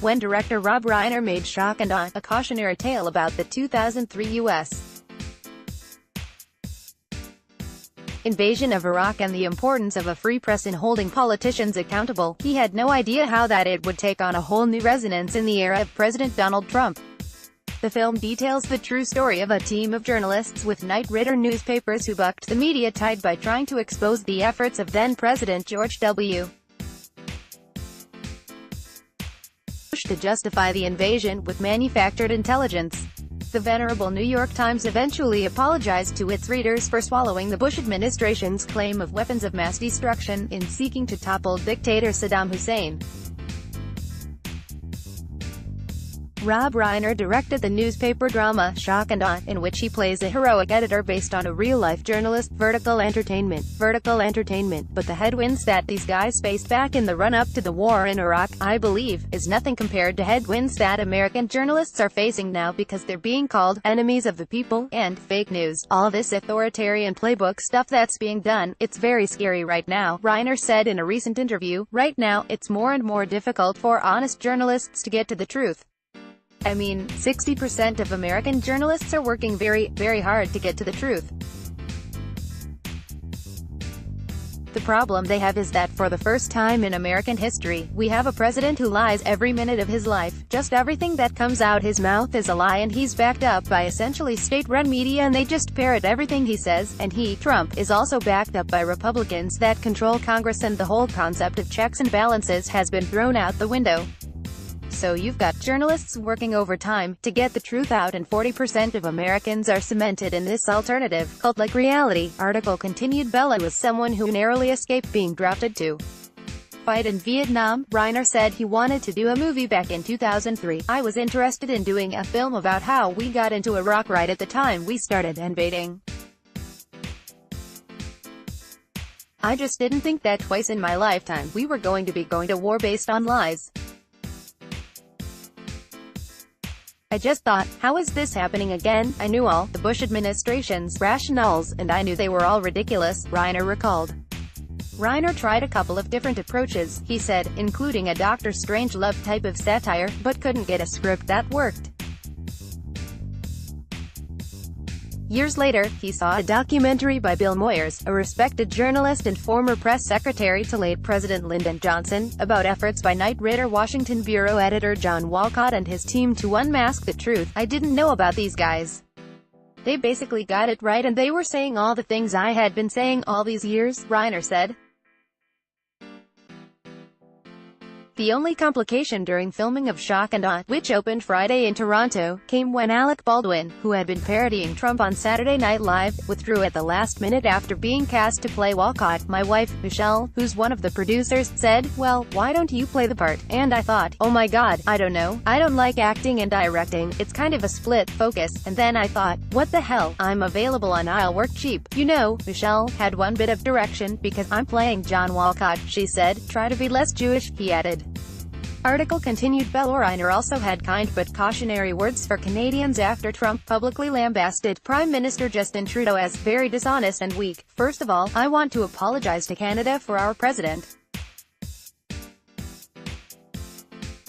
when director Rob Reiner made Shock and Awe, a cautionary tale about the 2003 U.S. invasion of Iraq and the importance of a free press in holding politicians accountable. He had no idea how that it would take on a whole new resonance in the era of President Donald Trump. The film details the true story of a team of journalists with Knight Ridder newspapers who bucked the media tide by trying to expose the efforts of then-President George W. Bush to justify the invasion with manufactured intelligence. The venerable New York Times eventually apologized to its readers for swallowing the Bush administration's claim of weapons of mass destruction in seeking to topple dictator Saddam Hussein. Rob Reiner directed the newspaper drama Shock and Awe, in which he plays a heroic editor based on a real-life journalist. Vertical entertainment. But the headwinds that these guys faced back in the run-up to the war in Iraq, I believe, is nothing compared to headwinds that American journalists are facing now because they're being called enemies of the people and fake news. All this authoritarian playbook stuff that's being done, it's very scary right now, Reiner said in a recent interview. Right now, it's more and more difficult for honest journalists to get to the truth. I mean, 60% of American journalists are working very, very hard to get to the truth. The problem they have is that for the first time in American history, we have a president who lies every minute of his life. Just everything that comes out his mouth is a lie, and he's backed up by essentially state-run media, and they just parrot everything he says. And he, Trump, is also backed up by Republicans that control Congress, and the whole concept of checks and balances has been thrown out the window. So you've got journalists working overtime to get the truth out, and 40% of Americans are cemented in this alternative, cult-like reality. Article continued. Bella was someone who narrowly escaped being drafted to fight in Vietnam. Reiner said he wanted to do a movie back in 2003. I was interested in doing a film about how we got into Iraq right at the time we started invading. I just didn't think that twice in my lifetime we were going to war based on lies. I just thought, how is this happening again? I knew all the Bush administration's rationales, and I knew they were all ridiculous, Reiner recalled. Reiner tried a couple of different approaches, he said, including a Dr. Strangelove type of satire, but couldn't get a script that worked. Years later, he saw a documentary by Bill Moyers, a respected journalist and former press secretary to late President Lyndon Johnson, about efforts by Knight Ridder Washington bureau editor John Walcott and his team to unmask the truth. I didn't know about these guys. They basically got it right, and they were saying all the things I had been saying all these years, Reiner said. The only complication during filming of Shock and Awe, which opened Friday in Toronto, came when Alec Baldwin, who had been parodying Trump on Saturday Night Live, withdrew at the last minute after being cast to play Walcott. My wife, Michelle, who's one of the producers, said, "Well, why don't you play the part?" And I thought, oh my god, I don't know. I don't like acting and directing. It's kind of a split focus. And then I thought, what the hell? I'm available and I'll work cheap. You know, Michelle had one bit of direction because I'm playing John Walcott, she said. Try to be less Jewish, he added. Article continued. Bella Reiner also had kind but cautionary words for Canadians after Trump publicly lambasted Prime Minister Justin Trudeau as very dishonest and weak. First of all, I want to apologize to Canada for our president.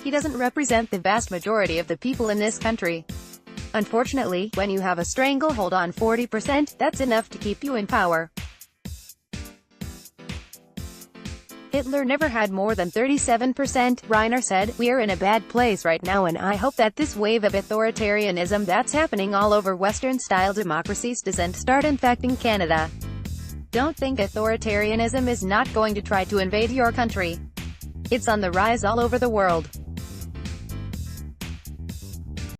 He doesn't represent the vast majority of the people in this country. Unfortunately, when you have a stranglehold on 40%, that's enough to keep you in power. Hitler never had more than 37%, Reiner said. We're in a bad place right now, and I hope that this wave of authoritarianism that's happening all over Western-style democracies doesn't start infecting Canada. Don't think authoritarianism is not going to try to invade your country. It's on the rise all over the world.